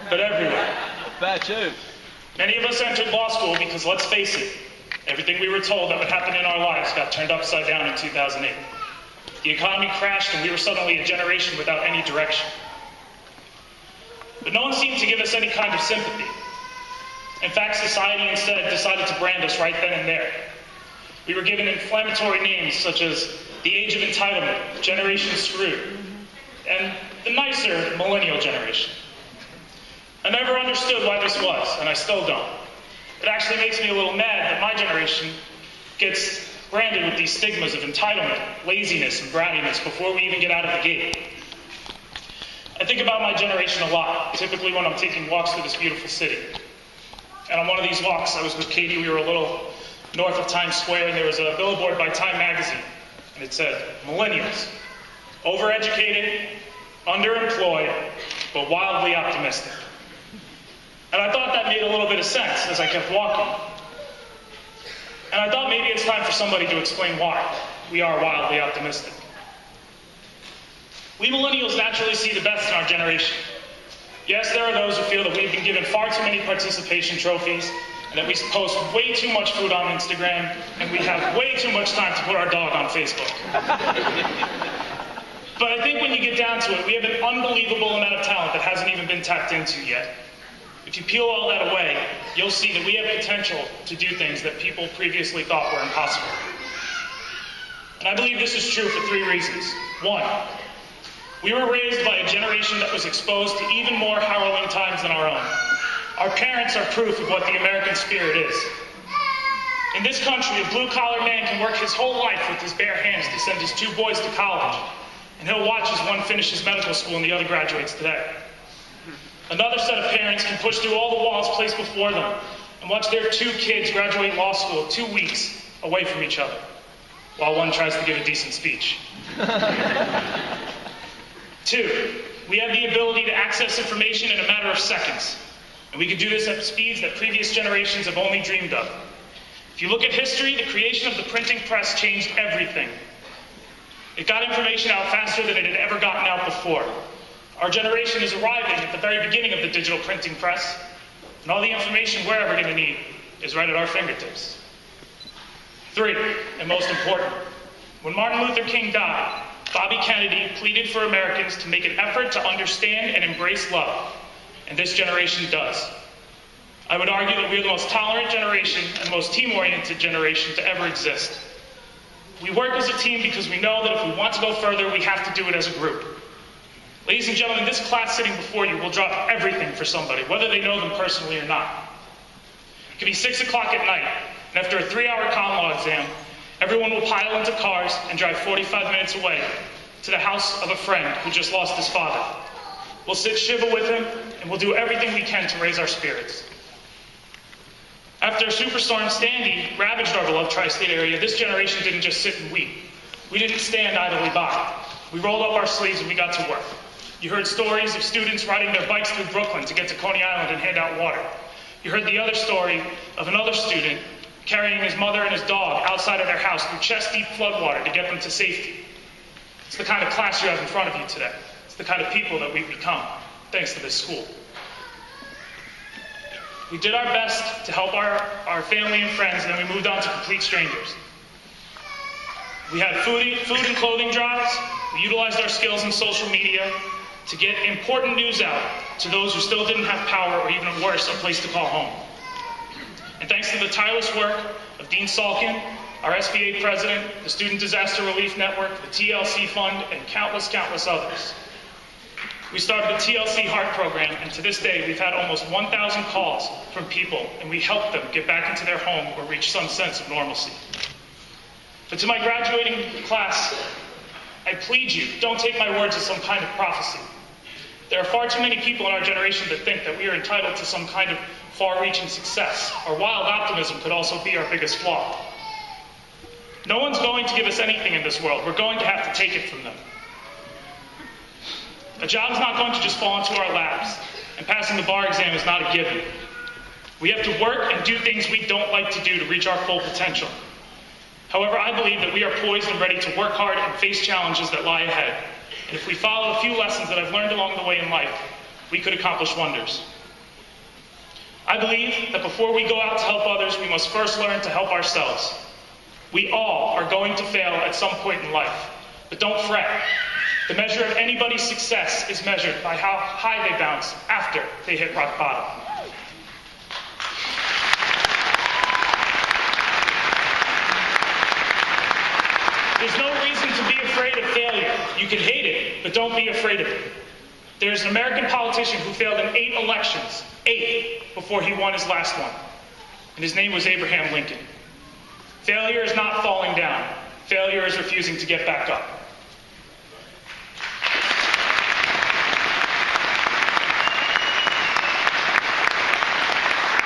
but everywhere. Bad joke. Many of us entered law school because, let's face it, everything we were told that would happen in our lives got turned upside down in 2008. The economy crashed and we were suddenly a generation without any direction. But no one seemed to give us any kind of sympathy. In fact, society instead decided to brand us right then and there. We were given inflammatory names such as the age of entitlement, Generation Screwed, and the nicer millennial generation. I never understood why this was, and I still don't. It actually makes me a little mad that my generation gets branded with these stigmas of entitlement, laziness, and brattiness before we even get out of the gate. I think about my generation a lot, typically when I'm taking walks through this beautiful city. And on one of these walks, I was with Katie, we were a little north of Times Square, and there was a billboard by Time magazine, and it said, millennials, overeducated, underemployed, but wildly optimistic. And I thought that made a little bit of sense as I kept walking. And I thought maybe it's time for somebody to explain why we are wildly optimistic. We millennials naturally see the best in our generation. Yes, there are those who feel that we've been given far too many participation trophies, and that we post way too much food on Instagram, and we have way too much time to put our dog on Facebook. But I think when you get down to it, we have an unbelievable amount of talent that hasn't even been tapped into yet. If you peel all that away, you'll see that we have potential to do things that people previously thought were impossible. And I believe this is true for 3 reasons. 1, we were raised by a generation that was exposed to even more harrowing times than our own. Our parents are proof of what the American spirit is. In this country, a blue-collar man can work his whole life with his bare hands to send his 2 boys to college, and he'll watch as one finishes medical school and the other graduates today. Another set of parents can push through all the walls placed before them and watch their 2 kids graduate law school 2 weeks away from each other, while one tries to give a decent speech. 2, we have the ability to access information in a matter of seconds, and we can do this at speeds that previous generations have only dreamed of. If you look at history, the creation of the printing press changed everything. It got information out faster than it had ever gotten out before. Our generation is arriving at the very beginning of the digital printing press, and all the information we're ever going to need is right at our fingertips. 3, and most important, when Martin Luther King died, Bobby Kennedy pleaded for Americans to make an effort to understand and embrace love, and this generation does. I would argue that we are the most tolerant generation and the most team-oriented generation to ever exist. We work as a team because we know that if we want to go further, we have to do it as a group. Ladies and gentlemen, this class sitting before you will drop everything for somebody, whether they know them personally or not. It could be 6 o'clock at night, and after a 3-hour common law exam, everyone will pile into cars and drive 45 minutes away to the house of a friend who just lost his father. We'll sit shiva with him, and we'll do everything we can to raise our spirits. After Superstorm Sandy ravaged our beloved tri-state area, this generation didn't just sit and weep. We didn't stand idly by. We rolled up our sleeves and we got to work. You heard stories of students riding their bikes through Brooklyn to get to Coney Island and hand out water. You heard the other story of another student carrying his mother and his dog outside of their house through chest-deep floodwater to get them to safety. It's the kind of class you have in front of you today. It's the kind of people that we've become, thanks to this school. We did our best to help our family and friends, and then we moved on to complete strangers. We had food and clothing drives. We utilized our skills in social media to get important news out to those who still didn't have power, or even worse, a place to call home. And thanks to the tireless work of Dean Salkin, our SBA president, the Student Disaster Relief Network, the TLC Fund, and countless others, we started the TLC Heart program, and to this day, we've had almost 1,000 calls from people, and we helped them get back into their home or reach some sense of normalcy. But to my graduating class, I plead you, don't take my words as some kind of prophecy. There are far too many people in our generation that think that we are entitled to some kind of far-reaching success. Our wild optimism could also be our biggest flaw. No one's going to give us anything in this world. We're going to have to take it from them. A job is not going to just fall into our laps, and passing the bar exam is not a given. We have to work and do things we don't like to do to reach our full potential. However, I believe that we are poised and ready to work hard and face challenges that lie ahead. And if we follow a few lessons that I've learned along the way in life, we could accomplish wonders. I believe that before we go out to help others, we must first learn to help ourselves. We all are going to fail at some point in life, but don't fret. The measure of anybody's success is measured by how high they bounce after they hit rock bottom. There's no reason to be afraid of failure. You can hate it, but don't be afraid of it. There's an American politician who failed in 8 elections, 8, before he won his last one. And his name was Abraham Lincoln. Failure is not falling down. Failure is refusing to get back up.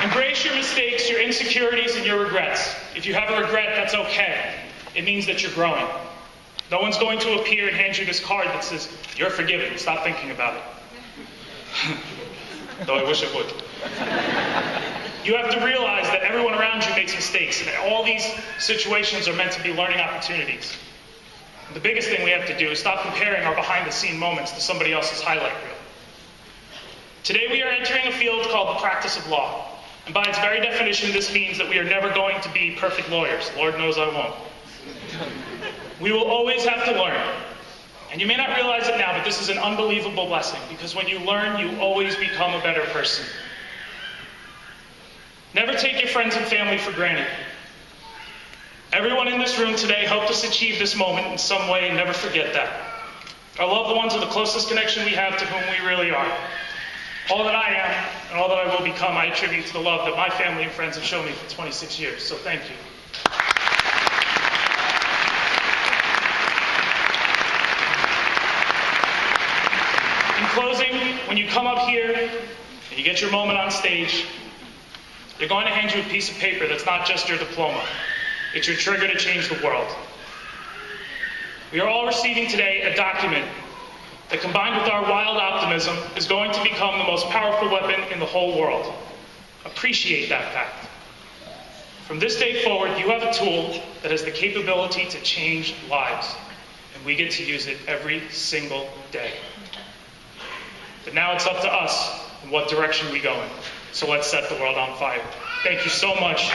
Embrace your mistakes, your insecurities, and your regrets. If you have a regret, that's okay. It means that you're growing. No one's going to appear and hand you this card that says, "You're forgiven, stop thinking about it." Though I wish it would. You have to realize that everyone around you makes mistakes, and that all these situations are meant to be learning opportunities. The biggest thing we have to do is stop comparing our behind-the-scene moments to somebody else's highlight reel. Today we are entering a field called the practice of law. And by its very definition, this means that we are never going to be perfect lawyers. Lord knows I won't. We will always have to learn. And you may not realize it now, but this is an unbelievable blessing, because when you learn, you always become a better person. Never take your friends and family for granted. Everyone in this room today helped us achieve this moment in some way, and never forget that. Our loved ones are the closest connection we have to whom we really are. All that I am and all that I will become, I attribute to the love that my family and friends have shown me for 26 years. So thank you. In closing, when you come up here and you get your moment on stage, they're going to hand you a piece of paper that's not just your diploma. It's your trigger to change the world. We are all receiving today a document that, combined with our wild optimism, is going to become the most powerful weapon in the whole world. Appreciate that fact. From this day forward, you have a tool that has the capability to change lives, and we get to use it every single day. But now it's up to us in what direction we go in. So let's set the world on fire. Thank you so much.